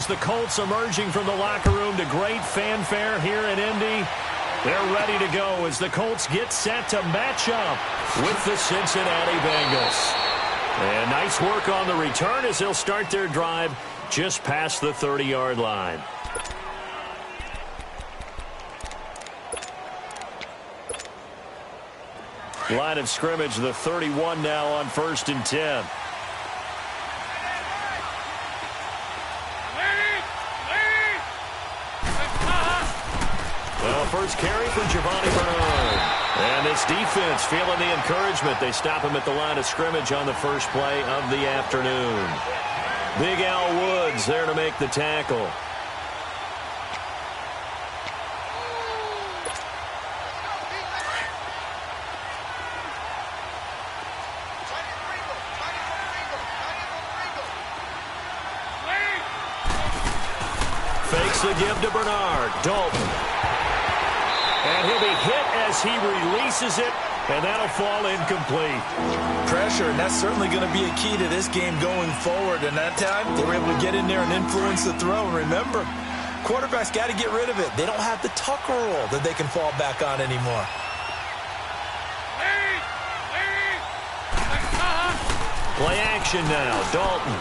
the Colts emerging from the locker room to great fanfare here in Indy. They're ready to go as the Colts get set to match up with the Cincinnati Bengals. And nice work on the return as they'll start their drive just past the 30-yard line. Line of scrimmage, the 31 now on 1st and 10. Well, first carry for Giovanni Bernard. And this defense feeling the encouragement. They stop him at the line of scrimmage on the first play of the afternoon. Big Al Woods there to make the tackle. Fakes the give to Bernard. Dalton. And he'll be hit as he releases it, and that'll fall incomplete. Pressure, and that's certainly going to be a key to this game going forward. And that time, they were able to get in there and influence the throw. And remember, quarterbacks got to get rid of it. They don't have the Tucker rule that they can fall back on anymore. Play action now. Dalton.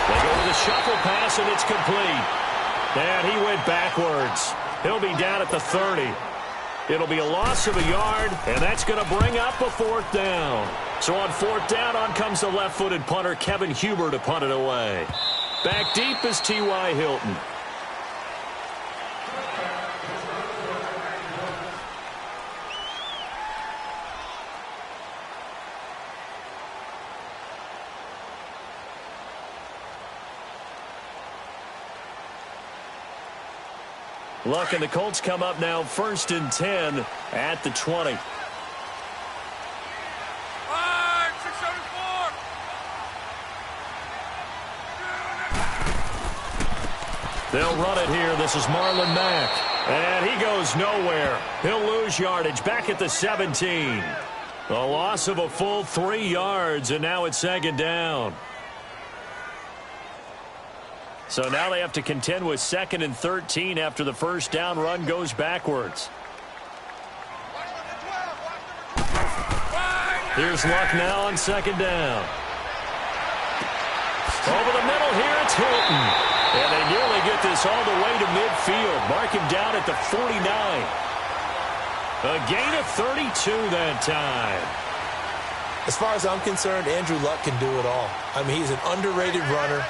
They go with a shuffle pass, and it's complete. And he went backwards. He'll be down at the 30. It'll be a loss of a yard, and that's going to bring up a 4th down. So on 4th down, on comes the left-footed punter, Kevin Huber, to punt it away. Back deep is T.Y. Hilton. Luck and the Colts come up now 1st and 10 at the 20. They'll run it here. This is Marlon Mack. And he goes nowhere. He'll lose yardage back at the 17. A loss of a full 3 yards, and now it's 2nd down. So now they have to contend with 2nd and 13 after the first down run goes backwards. Here's Luck now on 2nd down. Over the middle here, it's Hilton. And they nearly get this all the way to midfield. Mark him down at the 49. A gain of 32 that time. As far as I'm concerned, Andrew Luck can do it all. I mean, he's an underrated runner.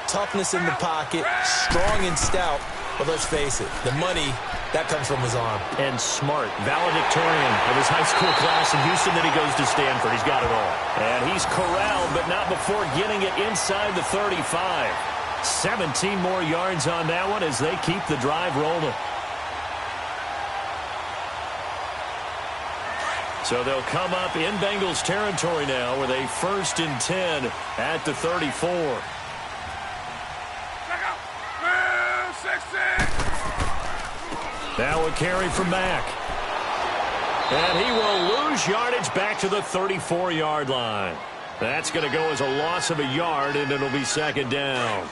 Toughness in the pocket, strong and stout. But let's face it, the money, that comes from his arm. And smart, valedictorian of his high school class in Houston. Then he goes to Stanford. He's got it all. And he's corralled, but not before getting it inside the 35. 17 more yards on that one as they keep the drive rolling. So they'll come up in Bengals territory now with a 1st and 10 at the 34. Now a carry from Mack. And he will lose yardage back to the 34-yard line. That's going to go as a loss of a yard, and it'll be 2nd down.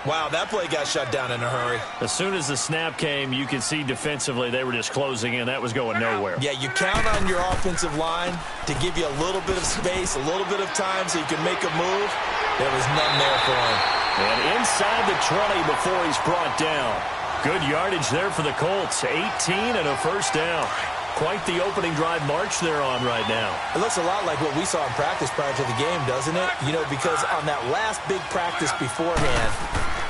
Wow, that play got shut down in a hurry. As soon as the snap came, you could see defensively they were just closing in. That was going nowhere. Yeah, you count on your offensive line to give you a little bit of space, a little bit of time so you can make a move. There was none there for him. And inside the 20 before he's brought down. Good yardage there for the Colts. 18 and a 1st down. Quite the opening drive march they're on right now. It looks a lot like what we saw in practice prior to the game, doesn't it? You know, because on that last big practice beforehand,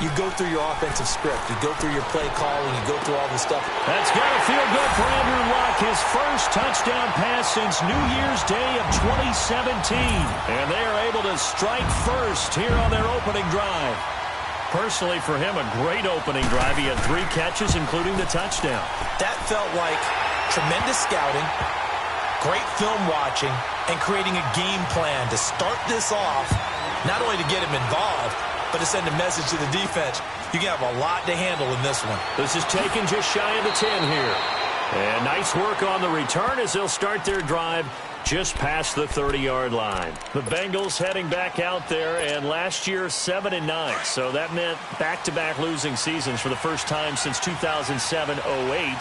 you go through your offensive script. You go through your play calling. You go through all this stuff. That's got to feel good for Andrew Luck. His first touchdown pass since New Year's Day of 2017. And they are able to strike first here on their opening drive. Personally, for him, a great opening drive. He had 3 catches, including the touchdown. That felt like tremendous scouting, great film watching, and creating a game plan to start this off, not only to get him involved, but to send a message to the defense. You can have a lot to handle in this one. This is taken just shy of the 10 here. And nice work on the return as they'll start their drive just past the 30-yard line. The Bengals heading back out there, and last year 7-9. So that meant back-to-back losing seasons for the first time since 2007-08.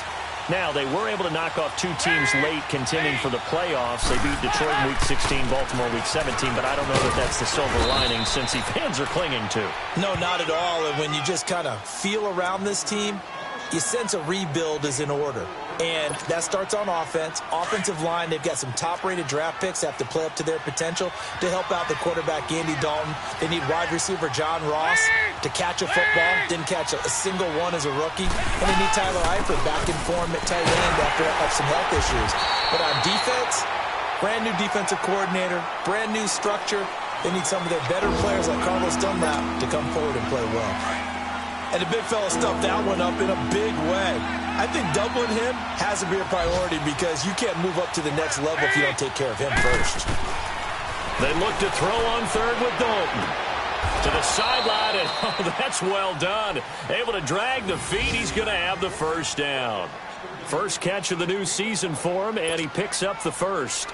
Now, they were able to knock off two teams late contending for the playoffs. They beat Detroit in Week 16, Baltimore Week 17, but I don't know that that's the silver lining Cincy fans are clinging to. No, not at all. And when you just kind of feel around this team, you sense a rebuild is in order. And that starts on offense. Offensive line, they've got some top-rated draft picks that have to play up to their potential to help out the quarterback, Andy Dalton. They need wide receiver John Ross to catch a football. Didn't catch a single one as a rookie. And they need Tyler Eifert back in form at tight end after some health issues. But on defense, brand new defensive coordinator, brand new structure. They need some of their better players like Carlos Dunlap to come forward and play well. And the big fella stuffed that one up in a big way. I think doubling him has to be a priority because you can't move up to the next level if you don't take care of him first. They look to throw on third with Dalton. To the sideline, and oh, that's well done. Able to drag the feet. He's going to have the first down. First catch of the new season for him, and he picks up the first.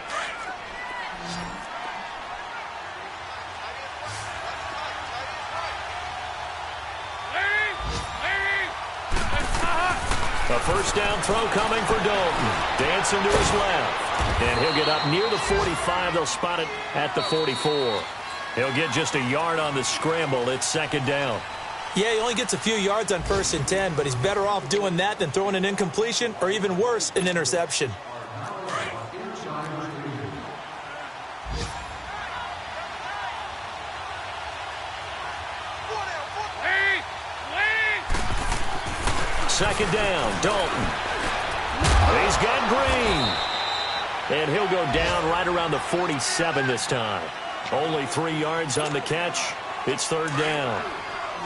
A first down throw coming for Dalton. Dancing to his left. And he'll get up near the 45. They'll spot it at the 44. He'll get just a yard on the scramble. It's second down. Yeah, he only gets a few yards on 1st and 10, but he's better off doing that than throwing an incompletion or even worse, an interception. Second down, Dalton. He's got Green. And he'll go down right around the 47 this time. Only 3 yards on the catch. It's third down.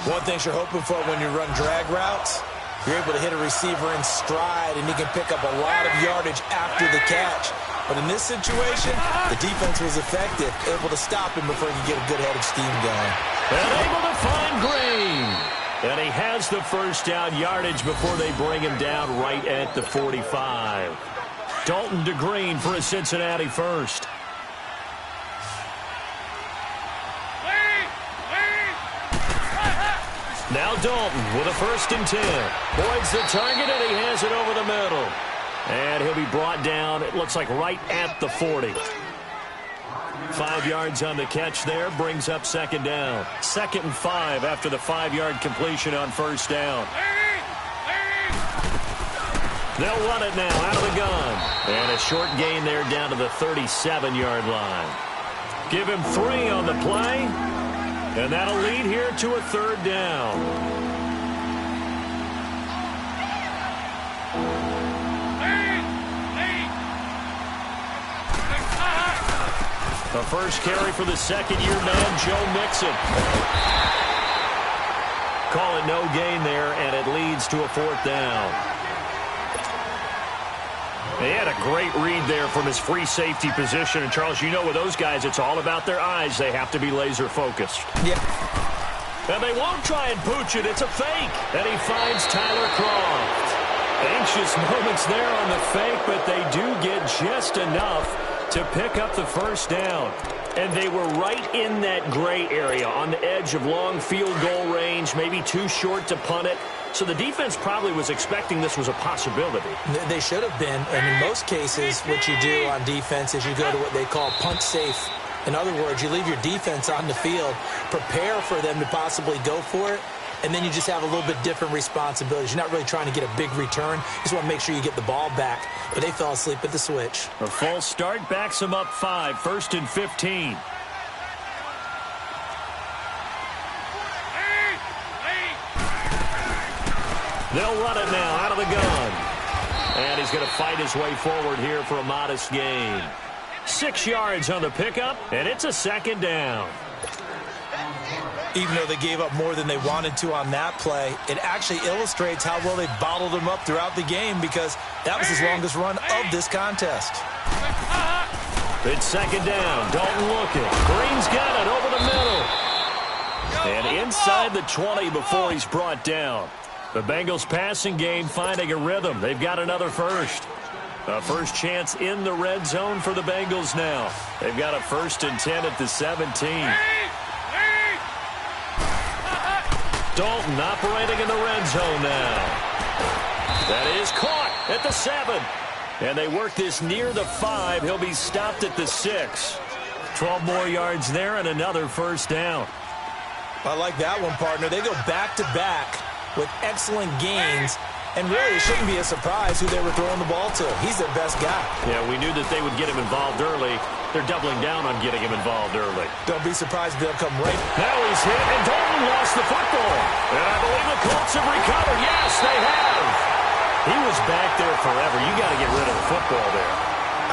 One thing you're hoping for when you run drag routes, you're able to hit a receiver in stride, and he can pick up a lot of yardage after the catch. But in this situation, the defense was effective, able to stop him before he could get a good head of steam going. And able to find Green. And he has the first down yardage before they bring him down right at the 45. Dalton to Green for a Cincinnati first. Now Dalton with a 1st and 10. Boyd's the target, and he has it over the middle. And he'll be brought down, it looks like right at the 40. 5 yards on the catch there, brings up second down. 2nd and 5 after the 5-yard completion on first down. They'll run it now out of the gun. And a short gain there down to the 37-yard line. Give him 3 on the play. And that'll lead here to a third down. The first carry for the second-year man, Joe Mixon. Call it no gain there, and it leads to a fourth down. He had a great read there from his free safety position. And, Charles, you know with those guys, it's all about their eyes. They have to be laser-focused. Yeah. And they won't try and pooch it. It's a fake. And he finds Tyler Croft. Anxious moments there on the fake, but they do get just enough to pick up the first down. And they were right in that gray area on the edge of long field goal range, maybe too short to punt it. So the defense probably was expecting this was a possibility. They should have been. And in most cases, what you do on defense is you go to what they call punt safe. In other words, you leave your defense on the field, prepare for them to possibly go for it, and then you just have a little bit different responsibilities. You're not really trying to get a big return. You just want to make sure you get the ball back. But they fell asleep at the switch. A false start backs them up 5, 1st and 15. They'll run it now out of the gun. And he's going to fight his way forward here for a modest gain. 6 yards on the pickup, and it's a second down. Even though they gave up more than they wanted to on that play, it actually illustrates how well they bottled him up throughout the game because that was his longest run of this contest. It's second down. Dalton looking. Green's got it over the middle. And inside the 20 before he's brought down. The Bengals passing game finding a rhythm. They've got another first. A first chance in the red zone for the Bengals now. They've got a 1st and 10 at the 17. Dalton operating in the red zone now. That is caught at the 7. And they work this near the 5. He'll be stopped at the 6. 12 more yards there and another first down. I like that one, partner. They go back-to-back with excellent gains. And really, it shouldn't be a surprise who they were throwing the ball to. He's their best guy. Yeah, we knew that they would get him involved early. They're doubling down on getting him involved early. Don't be surprised if they'll come right. Now he's hit, and Dalton lost the football. And I believe the Colts have recovered. Yes, they have. He was back there forever. You got to get rid of the football there.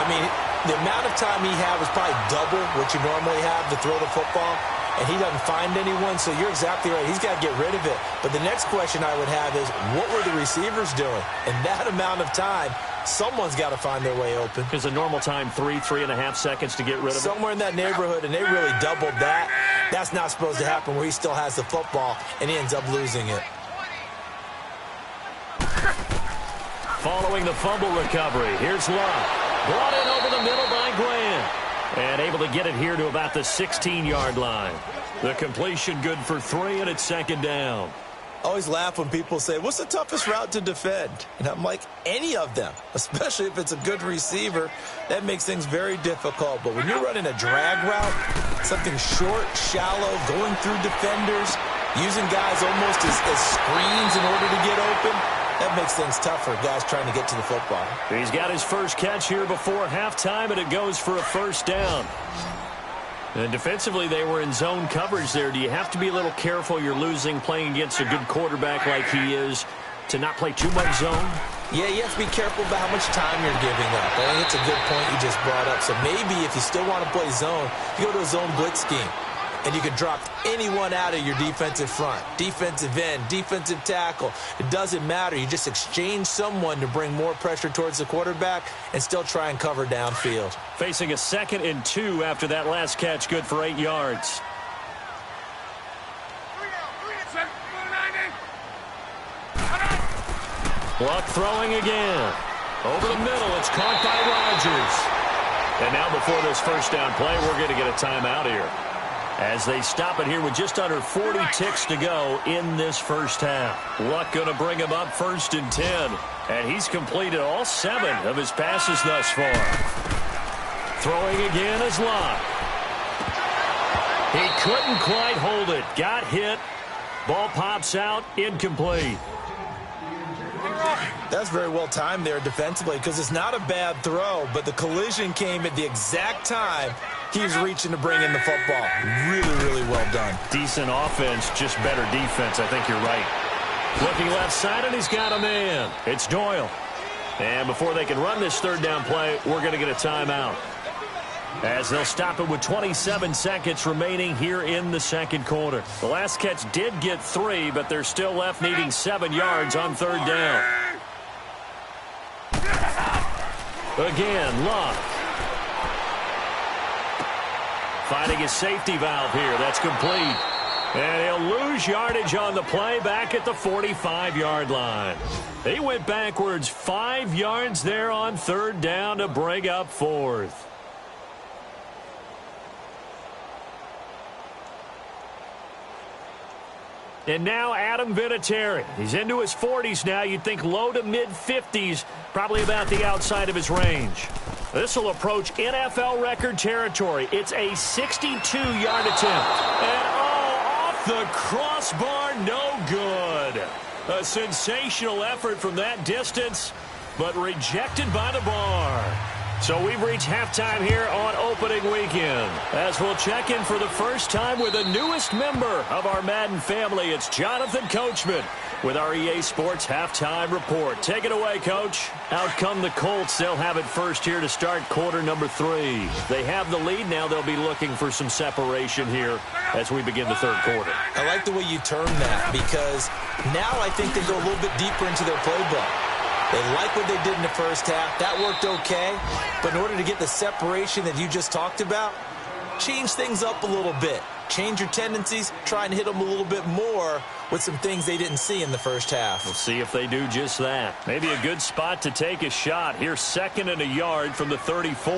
I mean, the amount of time he had was probably double what you normally have to throw the football. And he doesn't find anyone, so you're exactly right. He's got to get rid of it. But the next question I would have is, what were the receivers doing? In that amount of time, someone's got to find their way open. Is a normal time 3.5 seconds to get rid of it? Somewhere in that neighborhood, and they really doubled that. That's not supposed to happen where he still has the football, and he ends up losing it. Following the fumble recovery, here's Love. Brought in over the middle by Graham. And able to get it here to about the 16-yard line. The completion good for 3, and it's 2nd down. I always laugh when people say, what's the toughest route to defend? And I'm like, any of them, especially if it's a good receiver. That makes things very difficult. But when you're running a drag route, something short, shallow, going through defenders, using guys almost as screens in order to get open, that makes things tough for guys trying to get to the football. He's got his first catch here before halftime, and it goes for a first down. And defensively, they were in zone coverage there. Do you have to be a little careful? You're losing playing against a good quarterback like he is to not play too much zone? Yeah, you have to be careful about how much time you're giving up. I think it's a good point you just brought up. So maybe if you still want to play zone, you go to a zone blitz scheme. And you can drop anyone out of your defensive front, defensive end, defensive tackle. It doesn't matter. You just exchange someone to bring more pressure towards the quarterback and still try and cover downfield. Facing a 2nd and 2 after that last catch, good for 8 yards. Luck throwing again. Over the middle, it's caught by Rodgers. And now before this first down play, we're going to get a timeout here, as they stop it here with just under 40 ticks to go in this first half. Luck going to bring him up 1st and 10. And he's completed all 7 of his passes thus far. Throwing again is Luck. He couldn't quite hold it. Got hit. Ball pops out. Incomplete. That's very well timed there defensively, because it's not a bad throw, but the collision came at the exact time he was reaching to bring in the football. Really, really well done. Decent offense, just better defense. I think you're right. Looking left side, and he's got a man. It's Doyle. And before they can run this 3rd down play, we're going to get a timeout, as they'll stop it with 27 seconds remaining here in the 2nd quarter. The last catch did get 3, but they're still left needing 7 yards on 3rd down. Again, Luck. Finding his safety valve here. That's complete. And he'll lose yardage on the play back at the 45-yard line. He went backwards 5 yards there on 3rd down to bring up 4th. And now Adam Vinatieri. He's into his 40s now. You'd think low to mid-50s, probably about the outside of his range. This will approach NFL record territory. It's a 62-yard attempt. And, off the crossbar, no good. A sensational effort from that distance, but rejected by the bar. So we've reached halftime here on opening weekend, as we'll check in for the first time with the newest member of our Madden family. It's Jonathan Coachman with our EA Sports Halftime Report. Take it away, Coach. Out come the Colts. They'll have it first here to start quarter number 3. They have the lead. Now they'll be looking for some separation here as we begin the 3rd quarter. I like the way you term that, because now I think they go a little bit deeper into their playbook. They like what they did in the first half. That worked okay. But in order to get the separation that you just talked about, change things up a little bit. change your tendencies, try and hit them a little bit more with some things they didn't see in the first half. We'll see if they do just that. Maybe a good spot to take a shot. Here's 2nd and a yard from the 34.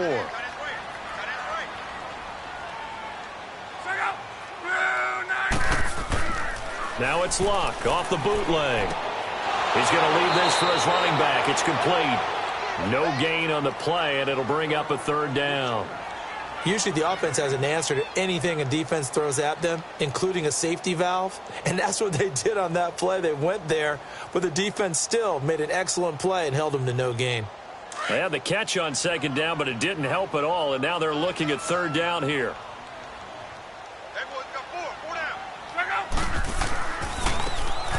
Now it's Luck off the bootleg. He's going to leave this for his running back. It's complete. No gain on the play, and it'll bring up a 3rd down. Usually the offense has an answer to anything a defense throws at them, including a safety valve. And that's what they did on that play. They went there, but the defense still made an excellent play and held them to no gain. They had the catch on 2nd down, but it didn't help at all, and now they're looking at 3rd down here.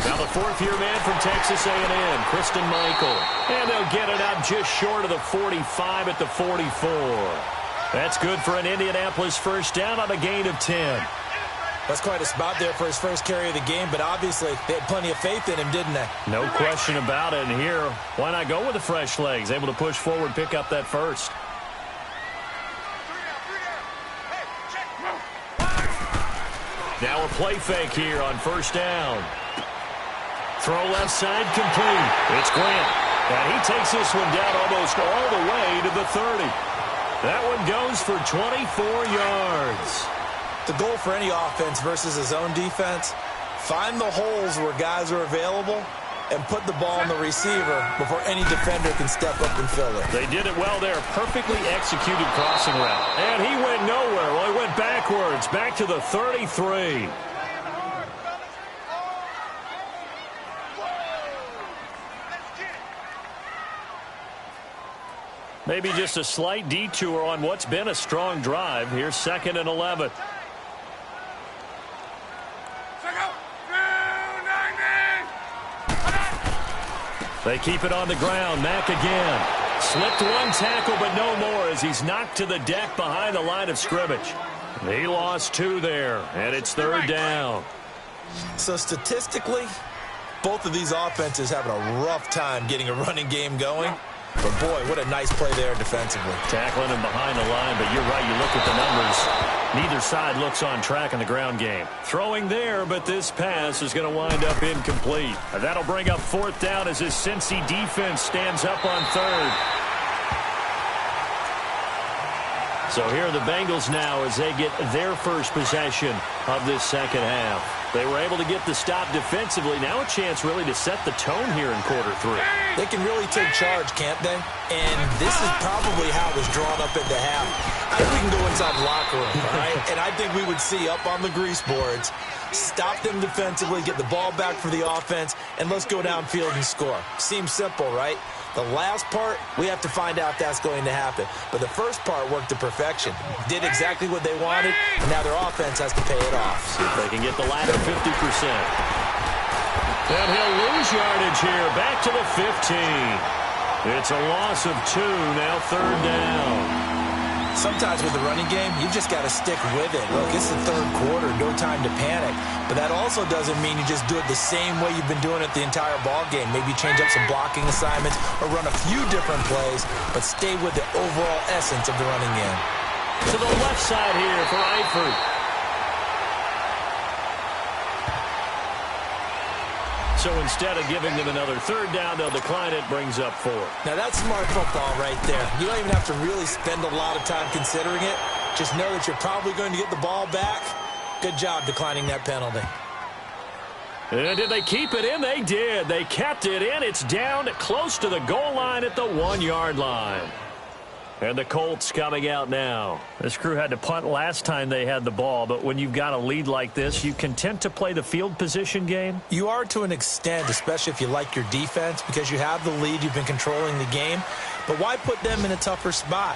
Now the 4th-year man from Texas A&M, Christian Michael. And they'll get it out just short of the 45 at the 44. That's good for an Indianapolis 1st down on a gain of 10. That's quite a spot there for his first carry of the game, but obviously they had plenty of faith in him, didn't they? No question about it. And here, why not go with the fresh legs? Able to push forward, pick up that first. Now a play fake here on 1st down. Throw left side complete. It's Grant. And he takes this one down almost all the way to the 30. That one goes for 24 yards. The goal for any offense versus his own defense, find the holes where guys are available and put the ball on the receiver before any defender can step up and fill it. They did it well there. Perfectly executed crossing route. And he went nowhere. Well, he went backwards, back to the 33. Maybe just a slight detour on what's been a strong drive. Here's 2nd and 11. They keep it on the ground. Mack again. Slipped one tackle, but no more as he's knocked to the deck behind the line of scrimmage. He lost 2 there, and it's 3rd down. So statistically, both of these offenses having a rough time getting a running game going. But, boy, what a nice play there defensively. Tackling him behind the line, but you're right. You look at the numbers. Neither side looks on track in the ground game. Throwing there, but this pass is going to wind up incomplete. And that'll bring up 4th down as his Cincy defense stands up on 3rd. So here are the Bengals now as they get their first possession of this 2nd half. They were able to get the stop defensively. Now a chance really to set the tone here in quarter 3. They can really take charge, can't they? And this is probably how it was drawn up into half. I think we can go inside the locker room, all right? And I think we would see up on the grease boards, stop them defensively, get the ball back for the offense, and let's go downfield and score. Seems simple, right? The last part, we have to find out if that's going to happen. But the first part worked to perfection. Did exactly what they wanted, and now their offense has to pay it off. See if they can get the latter 50%. And he'll lose yardage here, back to the 15. It's a loss of 2, now 3rd down. Sometimes with the running game, you just got to stick with it. Look, it's the 3rd quarter, no time to panic. But that also doesn't mean you just do it the same way you've been doing it the entire ball game. Maybe change up some blocking assignments or run a few different plays, but stay with the overall essence of the running game. To the left side here for Eifert. So instead of giving them another 3rd down, they'll decline it, brings up 4. Now that's smart football right there. You don't even have to really spend a lot of time considering it. Just know that you're probably going to get the ball back. Good job declining that penalty. And did they keep it in? They did. They kept it in. It's down close to the goal line at the 1-yard line. And the Colts coming out now. This crew had to punt last time they had the ball, but when you've got a lead like this, you content to play the field position game? You are to an extent, especially if you like your defense, because you have the lead, you've been controlling the game. But why put them in a tougher spot?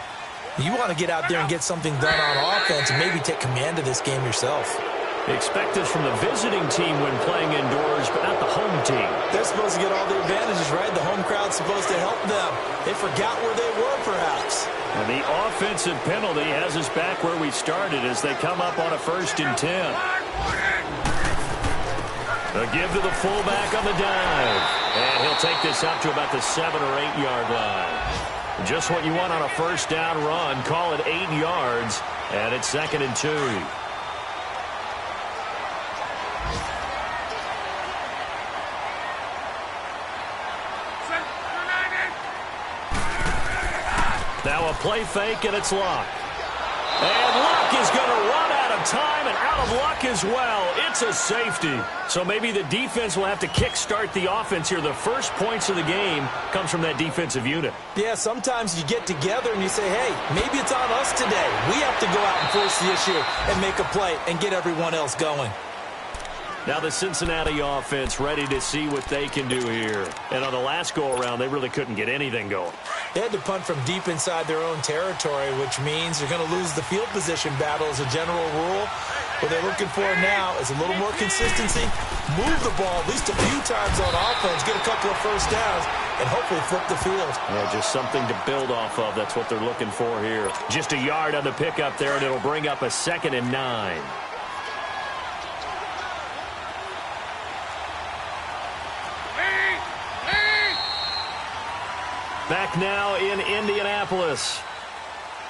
You want to get out there and get something done on offense and maybe take command of this game yourself. Expect this from the visiting team when playing indoors, but not the home team. They're supposed to get all the advantages, right? The home crowd's supposed to help them. They forgot where they were, perhaps. And the offensive penalty has us back where we started as they come up on a 1st and 10. A give to the fullback on the dive. And he'll take this up to about the 7 or 8 yard line. Just what you want on a 1st down run. Call it 8 yards. And it's 2nd and 2. Now a play fake, and it's Luck. And Luck is going to run out of time and out of luck as well. It's a safety. So maybe the defense will have to kickstart the offense here. The first points of the game comes from that defensive unit. Yeah, sometimes you get together and you say, hey, maybe it's on us today. We have to go out and force the issue and make a play and get everyone else going. Now the Cincinnati offense ready to see what they can do here. And on the last go-around, they really couldn't get anything going. They had to punt from deep inside their own territory, which means they're going to lose the field position battle as a general rule. What they're looking for now is a little more consistency, move the ball at least a few times on offense, get a couple of first downs, and hopefully flip the field. Yeah, just something to build off of. That's what they're looking for here. Just a yard on the pickup there, and it'll bring up a 2nd and 9. Back now in Indianapolis.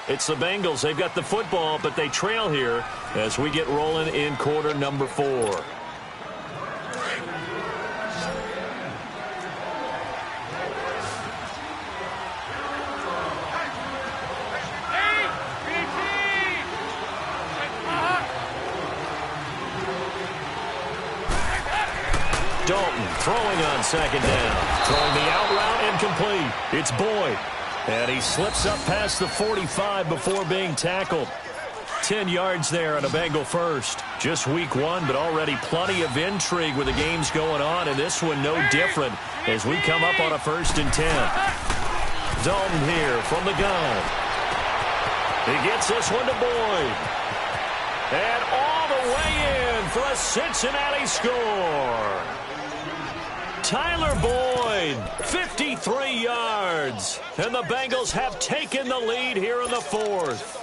It's the Bengals. They've got the football, but they trail here as we get rolling in quarter number 4. Dalton throwing on 2nd down. Throwing the out route incomplete. It's Boyd. And he slips up past the 45 before being tackled. 10 yards there on a Bengal first. Just week 1, but already plenty of intrigue with the games going on. And this one no different as we come up on a 1st and 10. Dalton here from the gun. He gets this one to Boyd. And all the way in for a Cincinnati score. Tyler Boyd, 53 yards. And the Bengals have taken the lead here in the 4th.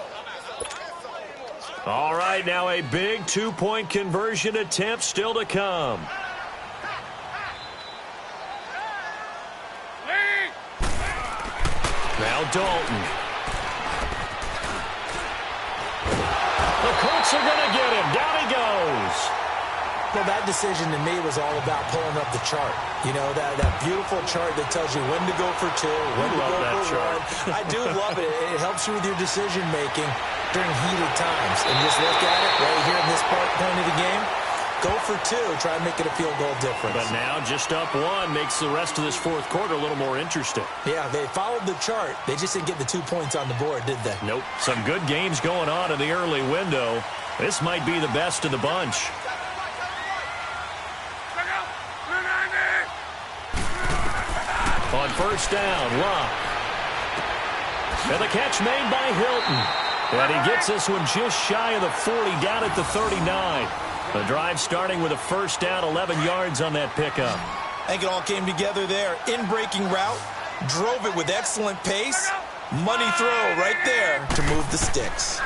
All right, now a big 2-point conversion attempt still to come. Now Dalton. The Colts are going to get him. Down he goes. Well, that decision to me was all about pulling up the chart. You know, that beautiful chart that tells you when to go for 2, when to go for 1. I do love it. It helps you with your decision-making during heated times. And just look at it right here in this point of the game. Go for 2. Try and make it a field goal difference. But now just up 1 makes the rest of this 4th quarter a little more interesting. Yeah, they followed the chart. They just didn't get the 2 points on the board, did they? Nope. Some good games going on in the early window. This might be the best of the bunch. On 1st down, Luck. And the catch made by Hilton. And he gets this one just shy of the 40, down at the 39. The drive starting with a 1st down, 11 yards on that pickup. I think it all came together there. In-breaking route, drove it with excellent pace. Money throw right there to move the sticks.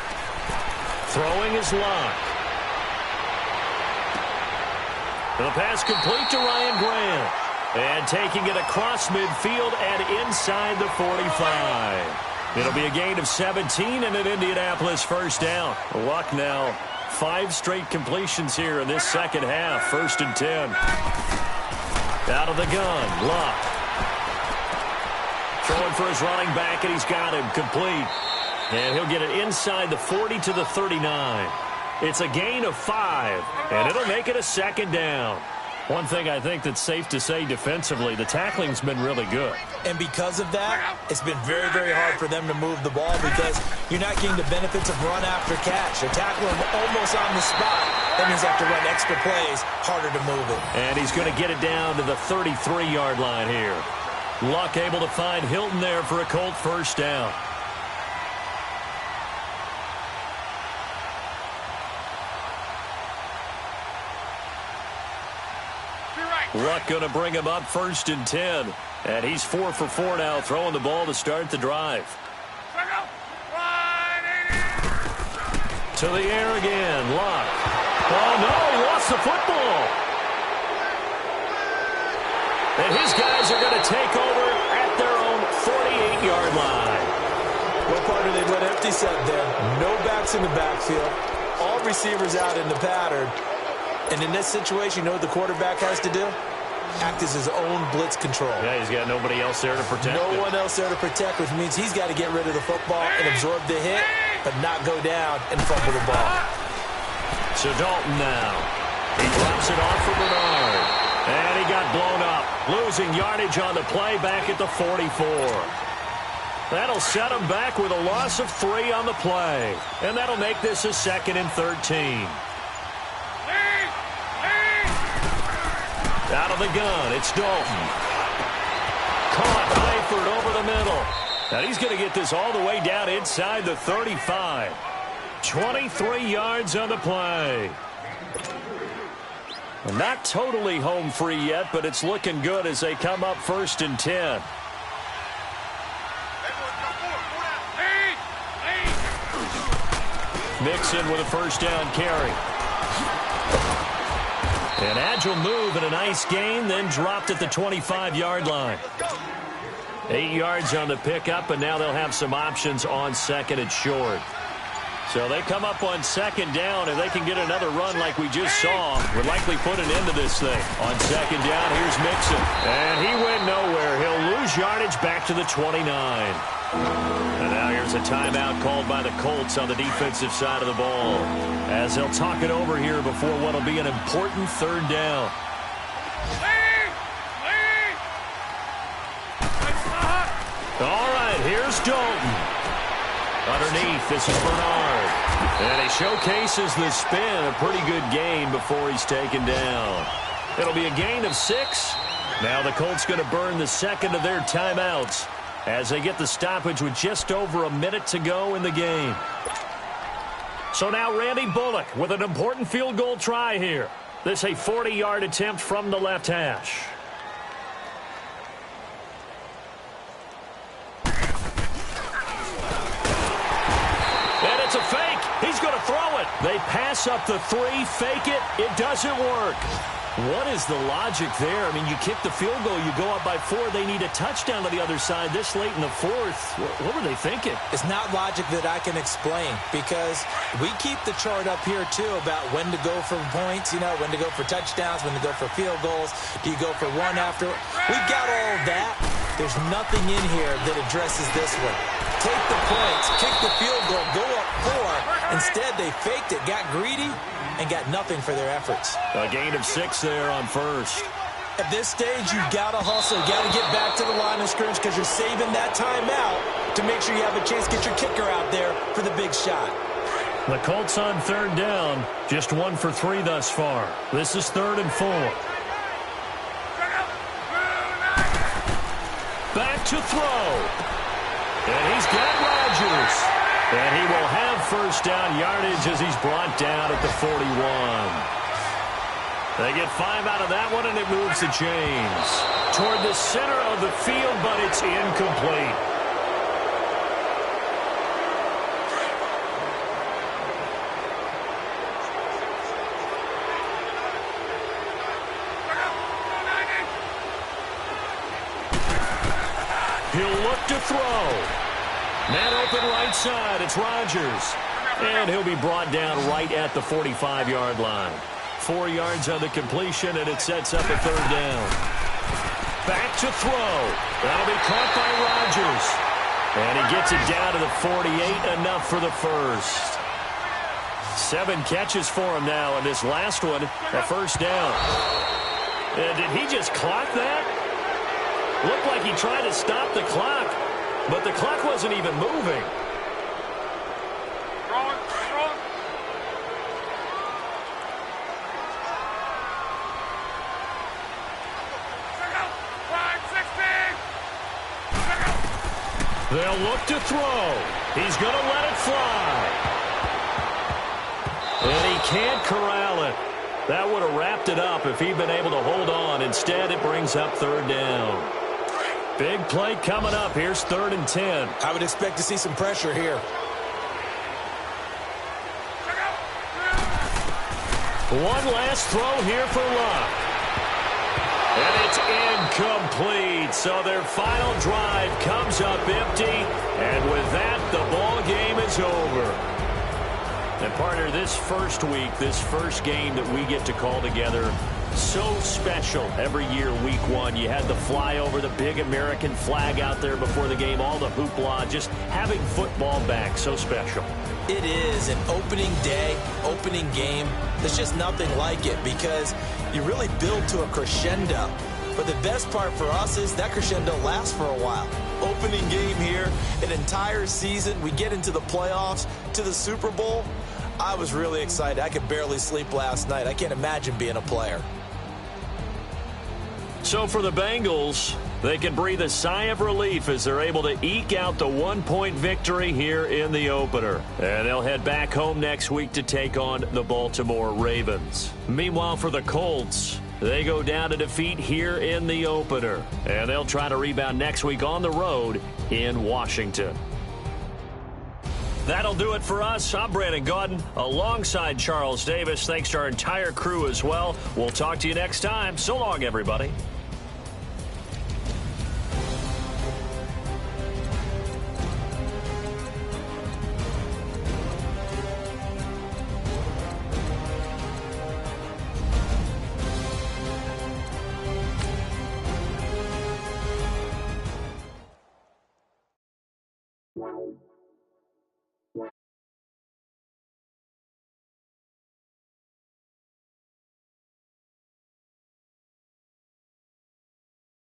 Throwing is Luck. The pass complete to Ryan Grant. And taking it across midfield and inside the 45. It'll be a gain of 17 and an Indianapolis 1st down. Luck now 5 straight completions here in this 2nd half. 1st and 10. Out of the gun, Luck. Throwing for his running back, and he's got him complete. And he'll get it inside the 40 to the 39. It's a gain of 5, and it'll make it a 2nd down. One thing I think that's safe to say defensively, the tackling's been really good. And because of that, it's been very, very hard for them to move the ball because you're not getting the benefits of run after catch. They're tackling almost on the spot. That means they have to run extra plays, harder to move it. And he's going to get it down to the 33-yard line here. Luck able to find Hilton there for a Colt 1st down. Luck going to bring him up 1st and 10. And he's 4 for 4 now, throwing the ball to start the drive. To the air again, Luck. Oh, no, he lost the football. And his guys are going to take over at their own 48-yard line. What part of they went empty set there? No backs in the backfield. All receivers out in the pattern. And in this situation, you know what the quarterback has to do? act as his own blitz control. Yeah, he's got nobody else there to protect him. No one else there to protect, which means he's got to get rid of the football and absorb the hit, but not go down and fumble the ball. So Dalton now. He drops it off for Bernard. And he got blown up. Losing yardage on the play back at the 44. That'll set him back with a loss of 3 on the play. And that'll make this a 2nd and 13. Out of the gun, it's Dalton. Caught Hayford over the middle. Now he's going to get this all the way down inside the 35. 23 yards on the play. Not totally home free yet, but it's looking good as they come up 1st and 10. Mixon with a first down carry. An agile move and a nice gain, then dropped at the 25-yard line. 8 yards on the pickup, and now they'll have some options on 2nd and short. So they come up on 2nd down, and they can get another run like we just saw. Would likely put an end to this thing. On 2nd down, here's Mixon. And he went nowhere. He'll lose yardage back to the 29. And now here's a timeout called by the Colts on the defensive side of the ball, as they'll talk it over here before what will be an important 3rd down. All right, here's Dalton. Underneath, this is Bernard. And he showcases the spin. A pretty good gain before he's taken down. It'll be a gain of 6. Now the Colts going to burn the 2nd of their timeouts as they get the stoppage with just over a minute to go in the game. So now Randy Bullock with an important field goal try here. This a 40-yard attempt from the left hash. And it's a fake. He's going to throw it. They pass up the 3, fake it. It doesn't work. What is the logic there? I mean, you kick the field goal, you go up by 4. They need a touchdown to the other side this late in the 4th. What were they thinking? It's not logic that I can explain, because we keep the chart up here, too, about when to go for points, when to go for touchdowns, when to go for field goals. Do you go for one after? We got all of that. There's nothing in here that addresses this one. Take the points, kick the field goal, go up 4. Instead, they faked it, got greedy, and got nothing for their efforts. A gain of 6 there on 1st. At this stage, you've got to hustle. You've got to get back to the line of scrimmage because you're saving that timeout to make sure you have a chance to get your kicker out there for the big shot. The Colts on 3rd down, just 1 for 3 thus far. This is 3rd and 4. Back to throw. And he's got Rodgers. And he will have first down yardage as he's brought down at the 41. They get 5 out of that one, and it moves the chains toward the center of the field, but it's incomplete. He'll look to throw. Man open right side, it's Rodgers. And he'll be brought down right at the 45-yard line. 4 yards on the completion, and it sets up a 3rd down. Back to throw. That'll be caught by Rodgers. And he gets it down to the 48, enough for the first. 7 catches for him now, and this last one, a first down. And did he just clock that? Looked like he tried to stop the clock. But the clock wasn't even moving. They'll look to throw. He's going to let it fly. And he can't corral it. That would have wrapped it up if he'd been able to hold on. Instead, it brings up 3rd down. Big play coming up. Here's 3rd and 10. I would expect to see some pressure here. One last throw here for Luck. And it's incomplete. So their final drive comes up empty. And with that, the ball game is over. And partner, this first week, this first game that we get to call together, So special every year, week one. You had the flyover, the big American flag out there before the game, all the hoopla, just having football back, so special. It is an opening day, opening game. There's just nothing like it because you really build to a crescendo. But the best part for us is that crescendo lasts for a while. Opening game here, an entire season. We get into the playoffs, to the Super Bowl. I was really excited. I could barely sleep last night. I can't imagine being a player. So for the Bengals, they can breathe a sigh of relief as they're able to eke out the one-point victory here in the opener. And they'll head back home next week to take on the Baltimore Ravens. Meanwhile, for the Colts, they go down to defeat here in the opener. And they'll try to rebound next week on the road in Washington. That'll do it for us. I'm Brandon Gaudin alongside Charles Davis. Thanks to our entire crew as well. We'll talk to you next time. So long, everybody.